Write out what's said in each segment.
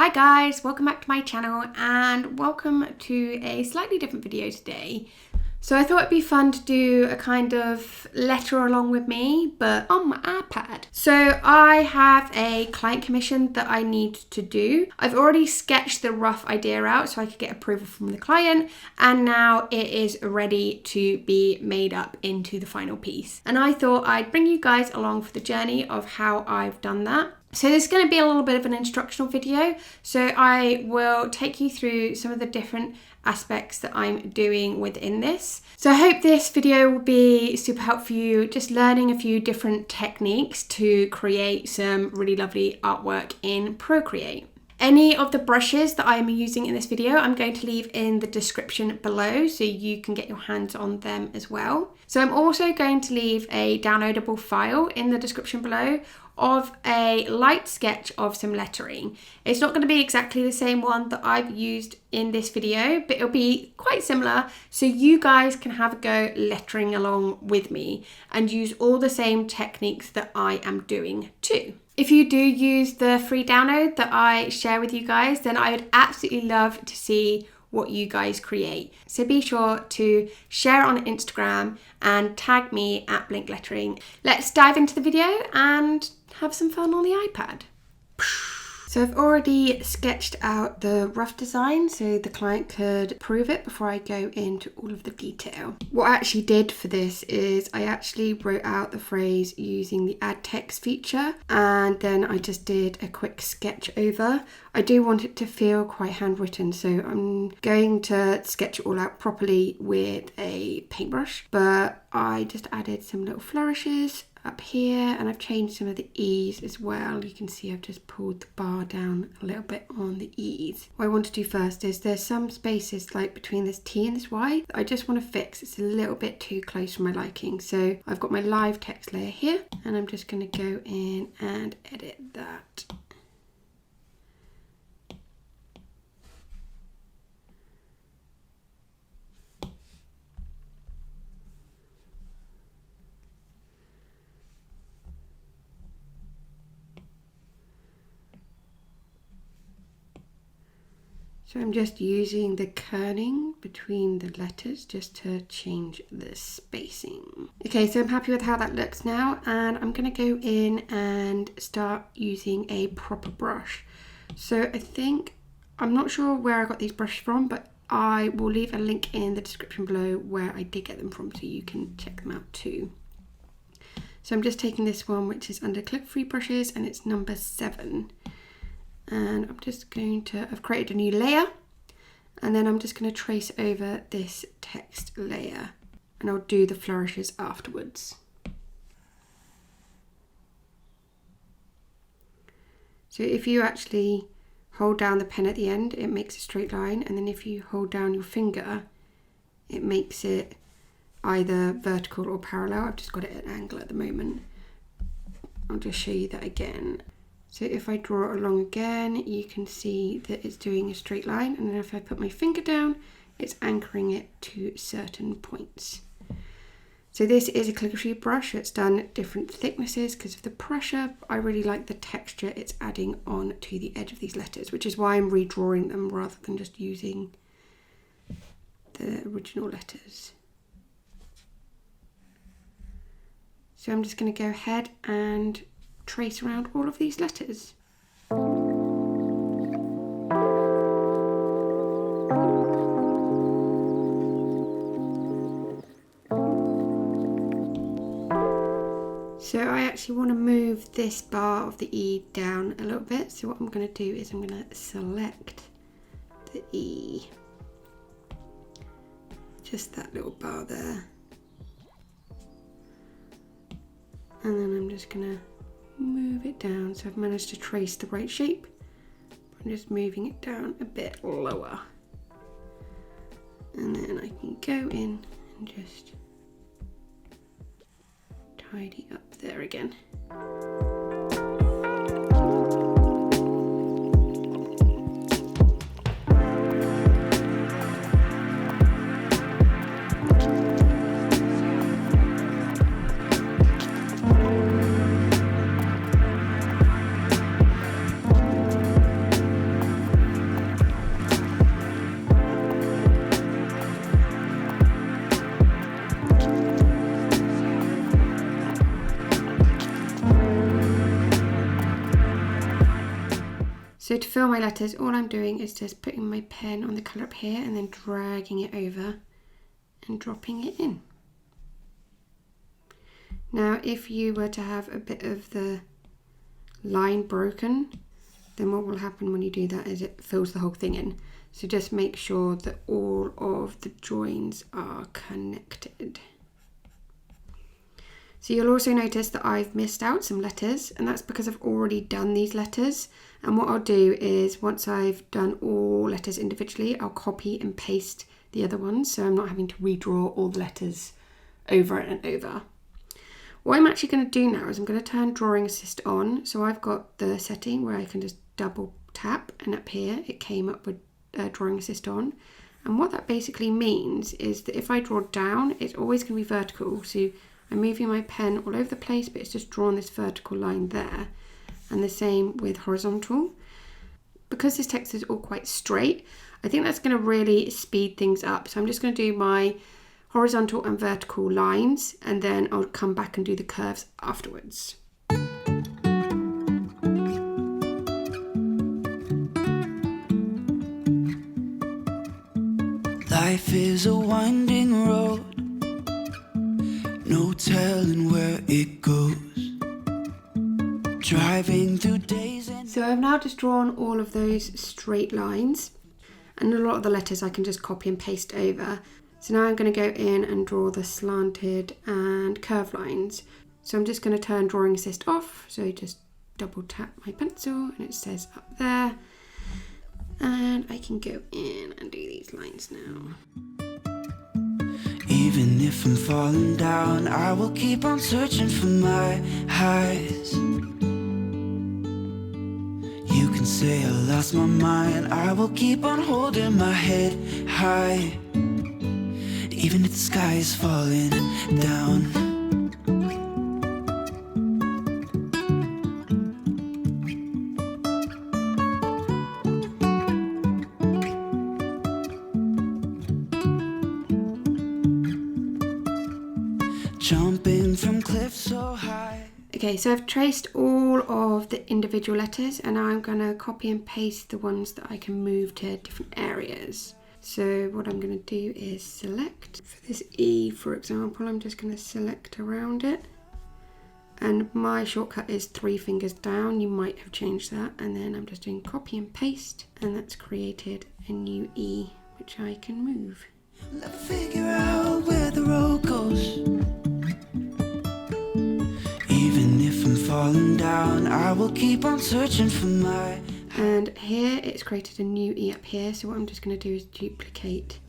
Hi guys, welcome back to my channel and welcome to a slightly different video today. So I thought it'd be fun to do a kind of letter along with me, but on my iPad. So I have a client commission that I need to do. I've already sketched the rough idea out so I could get approval from the client, and now it is ready to be made up into the final piece. And I thought I'd bring you guys along for the journey of how I've done that. So this is going to be a little bit of an instructional video. So I will take you through some of the different aspects that I'm doing within this. So I hope this video will be super helpful for you, just learning a few different techniques to create some really lovely artwork in Procreate. Any of the brushes that I'm using in this video, I'm going to leave in the description below so you can get your hands on them as well. So I'm also going to leave a downloadable file in the description below of a light sketch of some lettering. It's not going to be exactly the same one that I've used in this video, but it'll be quite similar so you guys can have a go lettering along with me and use all the same techniques that I am doing too. If you do use the free download that I share with you guys, then I would absolutely love to see what you guys create. So be sure to share on Instagram and tag me at Blink Lettering. Let's dive into the video and have some fun on the iPad. So I've already sketched out the rough design so the client could approve it before I go into all of the detail. What I actually did for this is I actually wrote out the phrase using the add text feature, and then I just did a quick sketch over. I do want it to feel quite handwritten, so I'm going to sketch it all out properly with a paintbrush, but I just added some little flourishes up here, and I've changed some of the E's as well. You can see I've just pulled the bar down a little bit on the E's. What I want to do first is there's some spaces like between this T and this Y that I just want to fix. It's a little bit too close for my liking. So I've got my live text layer here, and I'm just going to go in and edit that. So I'm just using the kerning between the letters just to change the spacing. Okay, so I'm happy with how that looks now, and I'm going to go in and start using a proper brush. So I'm not sure where I got these brushes from, but I will leave a link in the description below where I did get them from so you can check them out too. So I'm just taking this one, which is under click free brushes, and it's number 7. And I'm just going to, I've created a new layer, and then I'm just going to trace over this text layer, and I'll do the flourishes afterwards. So if you actually hold down the pen at the end, it makes a straight line, and then if you hold down your finger, it makes it either vertical or parallel. I've just got it at an angle at the moment. I'll just show you that again. So if I draw it along again, you can see that it's doing a straight line, and then if I put my finger down, it's anchoring it to certain points. So this is a calligraphy brush. It's done at different thicknesses because of the pressure. I really like the texture it's adding on to the edge of these letters, which is why I'm redrawing them rather than just using the original letters. So I'm just going to go ahead and trace around all of these letters. So I actually want to move this bar of the E down a little bit. So what I'm going to do is I'm going to select the E. Just that little bar there. And then I'm just going to move it down, so I've managed to trace the right shape. I'm just moving it down a bit lower, and then I can go in and just tidy up there again. So to fill my letters, all I'm doing is just putting my pen on the colour up here and then dragging it over and dropping it in. Now, if you were to have a bit of the line broken, then what will happen when you do that is it fills the whole thing in. So just make sure that all of the joins are connected. So you'll also notice that I've missed out some letters, and that's because I've already done these letters. And what I'll do is once I've done all letters individually, I'll copy and paste the other ones, so I'm not having to redraw all the letters over and over. What I'm actually going to do now is I'm going to turn Drawing Assist on. So I've got the setting where I can just double tap, and up here it came up with Drawing Assist on. And what that basically means is that if I draw down, it's always going to be vertical. So I'm moving my pen all over the place, but it's just drawn this vertical line there. And the same with horizontal. Because this text is all quite straight, I think that's going to really speed things up. So I'm just going to do my horizontal and vertical lines, and then I'll come back and do the curves afterwards. Life is a winding road, no telling where it goes. Driving through days and... So I've now just drawn all of those straight lines, and a lot of the letters I can just copy and paste over. So now I'm going to go in and draw the slanted and curved lines. So I'm just going to turn Drawing Assist off. So just double tap my pencil and it says up there. And I can go in and do these lines now. Even if I'm falling down, I will keep on searching for my highs. You can say I lost my mind, I will keep on holding my head high. Even if the sky is falling down. Jumping from cliffs so high. Okay, so I've traced all of the individual letters, and now I'm going to copy and paste the ones that I can move to different areas. So what I'm going to do is select. For this E, for example, I'm just going to select around it. And my shortcut is 3 fingers down. You might have changed that. And then I'm just doing copy and paste. And that's created a new E, which I can move. Let's figure out where the road goes. Even if I'm falling down, I will keep on searching for my... And here it's created a new E up here, so what I'm just going to do is duplicate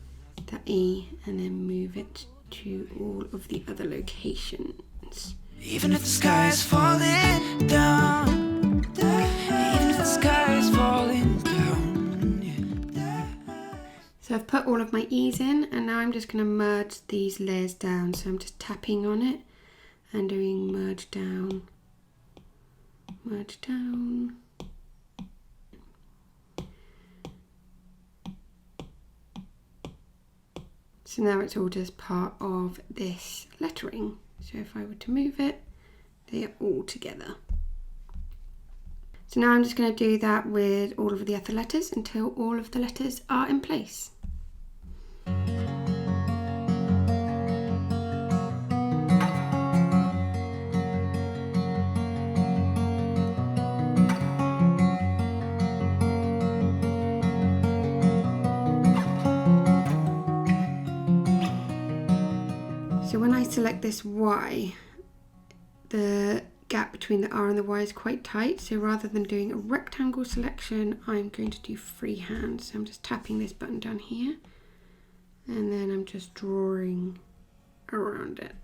that E and then move it to all of the other locations. Even if the sky is falling down, even if the sky is falling down, yeah. So I've put all of my E's in, and now I'm just going to merge these layers down. So I'm just tapping on it and doing merge down, merge down. So now it's all just part of this lettering. So if I were to move it, they are all together. So now I'm just going to do that with all of the other letters until all of the letters are in place. So when I select this Y, the gap between the R and the Y is quite tight. So rather than doing a rectangle selection, I'm going to do freehand. So I'm just tapping this button down here, and then I'm just drawing around it.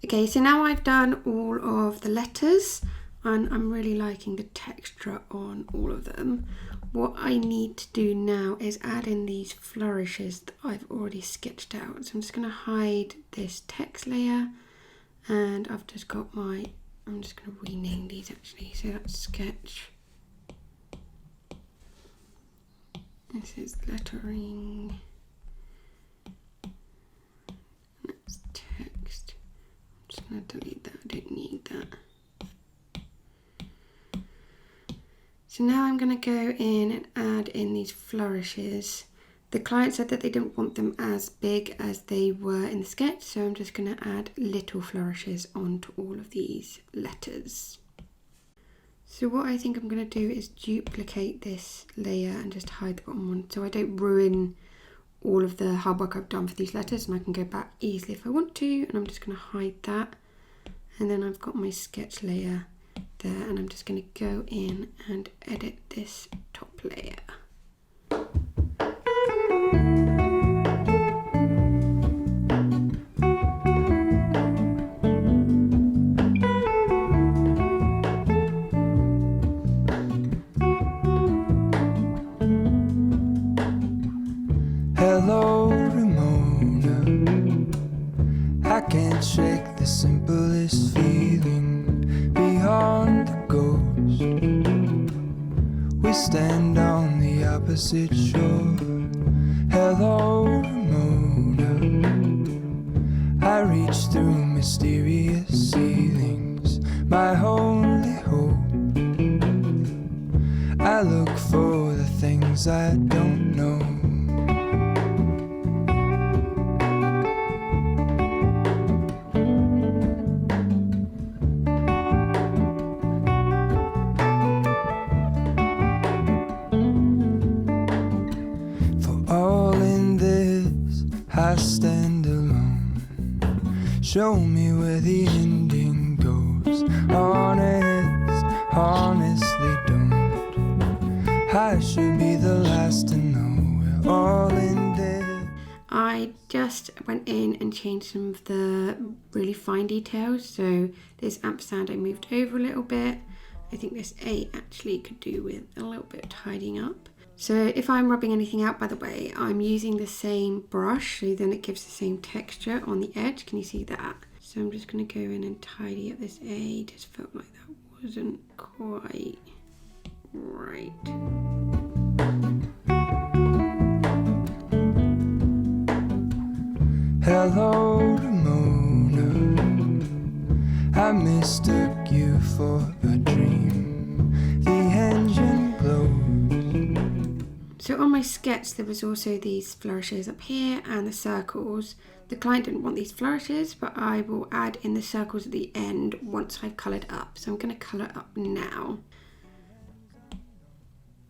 Okay, so now I've done all of the letters and I'm really liking the texture on all of them. What I need to do now is add in these flourishes that I've already sketched out. So I'm just going to hide this text layer, and I've just got I'm just going to rename these actually. So that's sketch. This is lettering. That's text. I'm just going to delete that, I don't need that. So now I'm going to go in and add in these flourishes. The client said that they didn't want them as big as they were in the sketch, so I'm just going to add little flourishes onto all of these letters. So what I think I'm going to do is duplicate this layer and just hide the bottom one so I don't ruin all of the hard work I've done for these letters, and I can go back easily if I want to, and I'm just going to hide that. And then I've got my sketch layer there, and I'm just going to go in and edit this top layer. Hello, Ramona. I can't shake the simplest feeling beyond the ghost. We stand on the opposite shore. Hello, Ramona. I reach through mysterious ceilings, my only hope. I look for the things I don't know. I stand alone. Show me where the ending goes. Honestly don't. I should be the last to know. We're all in this. I just went in and changed some of the really fine details. So this ampersand I moved over a little bit. I think this A actually could do with a little bit of tidying up. So if I'm rubbing anything out, by the way, I'm using the same brush, so then it gives the same texture on the edge. Can you see that? So I'm just going to go in and tidy up this A. Just felt like that wasn't quite right. Hello, Ramona. I mistook you for a dream. The engine glows. So on my sketch there was also these flourishes up here and the circles. The client didn't want these flourishes, but I will add in the circles at the end once I've coloured up. So I'm going to colour up now.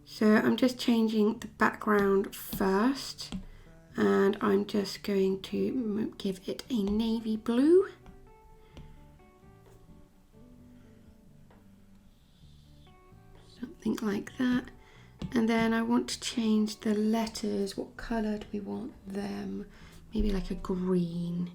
So I'm just changing the background first, and I'm just going to give it a navy blue. Something like that. And then I want to change the letters. What colour do we want them? Maybe like a green.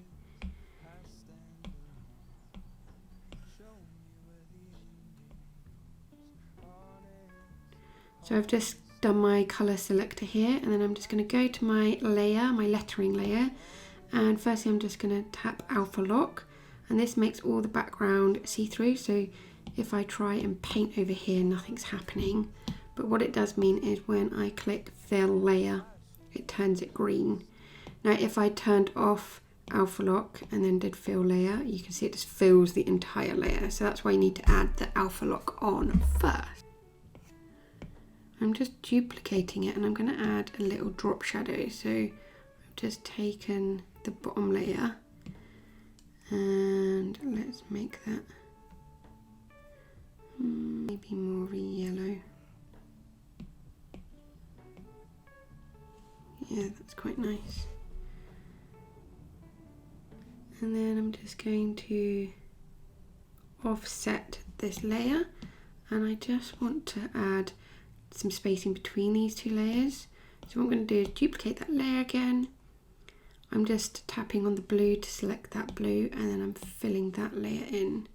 So I've just done my colour selector here, and then I'm just going to go to my layer, my lettering layer, and firstly I'm just going to tap Alpha Lock, and this makes all the background see-through, so if I try and paint over here nothing's happening. But what it does mean is when I click Fill Layer, it turns it green. Now if I turned off Alpha Lock and then did Fill Layer, you can see it just fills the entire layer. So that's why you need to add the Alpha Lock on first. I'm just duplicating it, and I'm going to add a little drop shadow. So I've just taken the bottom layer, and let's make that maybe more of a yellow. Yeah, that's quite nice. And then I'm just going to offset this layer, and I just want to add some spacing between these two layers. So what I'm going to do is duplicate that layer again. I'm just tapping on the blue to select that blue, and then I'm filling that layer in.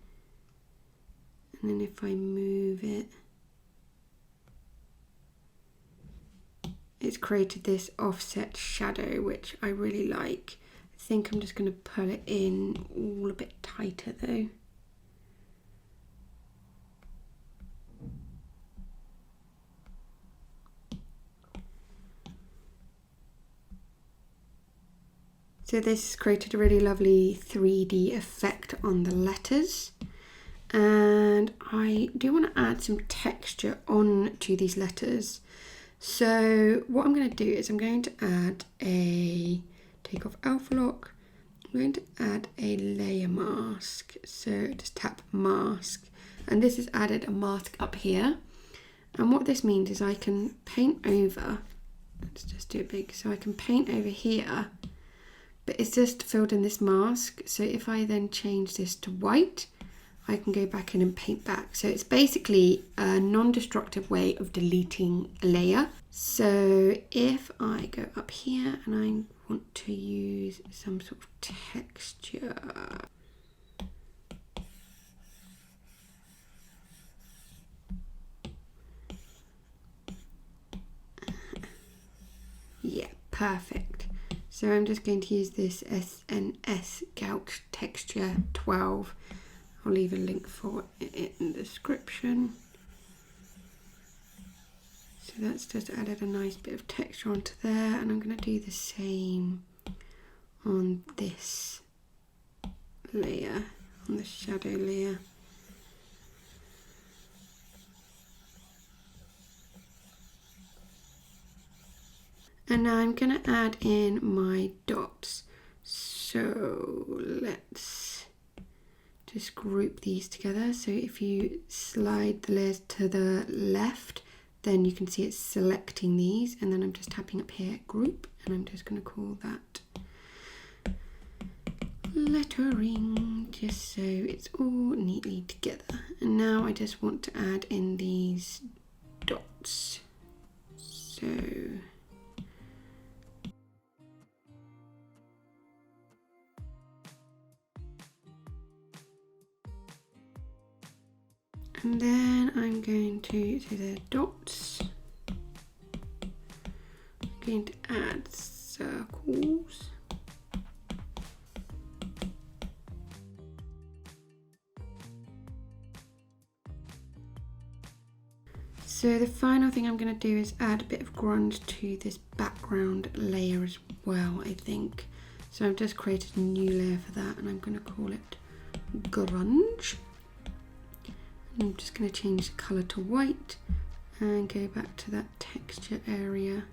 And then if I move it, it's created this offset shadow, which I really like. I think I'm just going to pull it in all a bit tighter though. So this has created a really lovely 3D effect on the letters. And I do want to add some texture on to these letters. So what I'm going to do is I'm going to add take off alpha lock. I'm going to add a layer mask. So just tap mask. And this has added a mask up here. And what this means is I can paint over, let's just do it big. So I can paint over here, but it's just filled in this mask. So if I then change this to white, I can go back in and paint back. So it's basically a non-destructive way of deleting a layer. So if I go up here and I want to use some sort of texture, yeah, perfect. So I'm just going to use this SNS Gouache Texture 12. I'll leave a link for it in the description. So that's just added a nice bit of texture onto there, and I'm going to do the same on this layer, on the shadow layer. And now I'm going to add in my dots. So let's just group these together. So if you slide the layers to the left, then you can see it's selecting these, and then I'm just tapping up here, group, and I'm just going to call that lettering, just so it's all neatly together. And now I just want to add in these dots. So and then I'm going to do the dots. I'm going to add circles. So the final thing I'm going to do is add a bit of grunge to this background layer as well, I think. So I've just created a new layer for that, and I'm going to call it grunge. I'm just going to change the colour to white and go back to that texture area.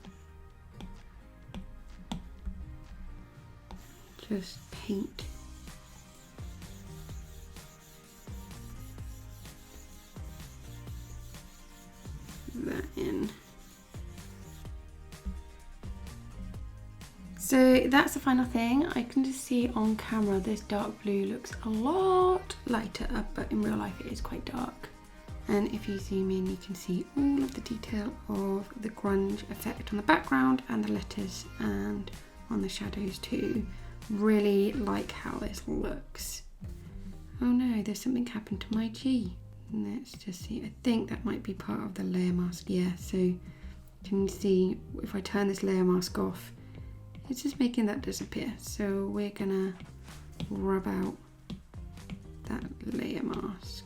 Just paint that in. So that's the final thing. I can just see on camera this dark blue looks a lot lighter, but in real life it is quite dark. And if you zoom in, you can see all of the detail of the grunge effect on the background and the letters and on the shadows too. Really like how this looks. Oh no, there's something happened to my G. Let's just see, I think that might be part of the layer mask. Yeah, so can you see if I turn this layer mask off, it's just making that disappear. So we're gonna rub out that layer mask.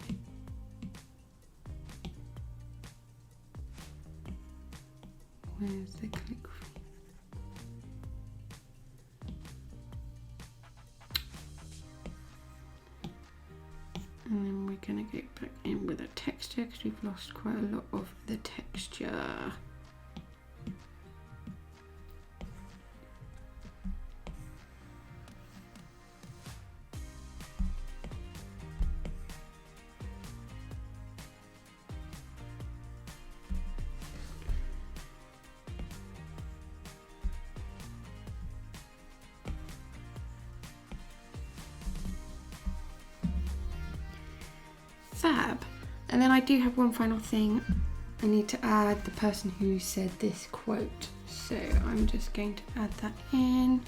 Where's the click? And then we're gonna go back in with a texture because we've lost quite a lot of the texture. Fab. And then I do have one final thing. I need to add the person who said this quote. So I'm just going to add that in.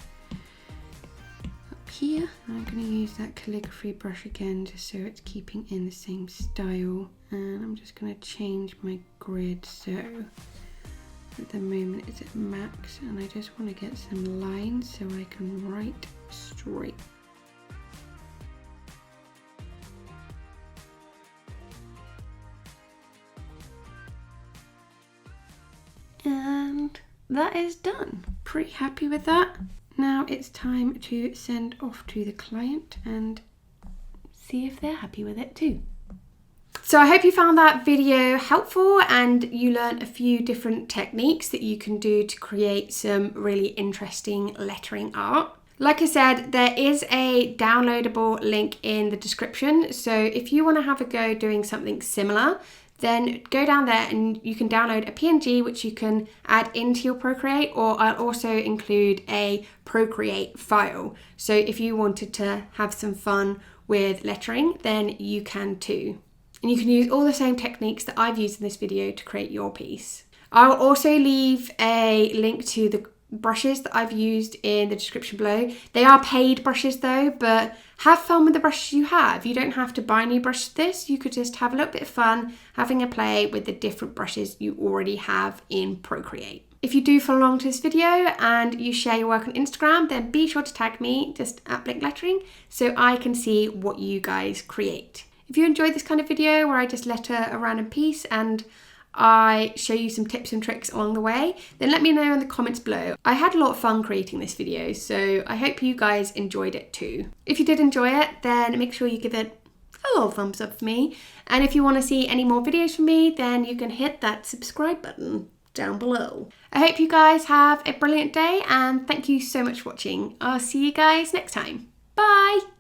here. I'm going to use that calligraphy brush again just so it's keeping in the same style. And I'm just going to change my grid so at the moment it's at max, and I just want to get some lines so I can write straight. And that is done. Pretty happy with that. Now it's time to send off to the client and see if they're happy with it too. So I hope you found that video helpful and you learned a few different techniques that you can do to create some really interesting lettering art. Like I said, there is a downloadable link in the description. So if you want to have a go doing something similar, then go down there and you can download a PNG which you can add into your Procreate, or I'll also include a Procreate file. So if you wanted to have some fun with lettering, then you can too. And you can use all the same techniques that I've used in this video to create your piece. I'll also leave a link to the brushes that I've used in the description below. They are paid brushes though, but have fun with the brushes you have. You don't have to buy new brushes for this. You could just have a little bit of fun having a play with the different brushes you already have in Procreate. If you do follow along to this video and you share your work on Instagram, then be sure to tag me, just at Blink Lettering, so I can see what you guys create. If you enjoyed this kind of video where I just letter a random piece and I show you some tips and tricks along the way, then let me know in the comments below. I had a lot of fun creating this video, so I hope you guys enjoyed it too. If you did enjoy it, then make sure you give it a little thumbs up for me. And if you want to see any more videos from me, then you can hit that subscribe button down below. I hope you guys have a brilliant day and thank you so much for watching. I'll see you guys next time. Bye!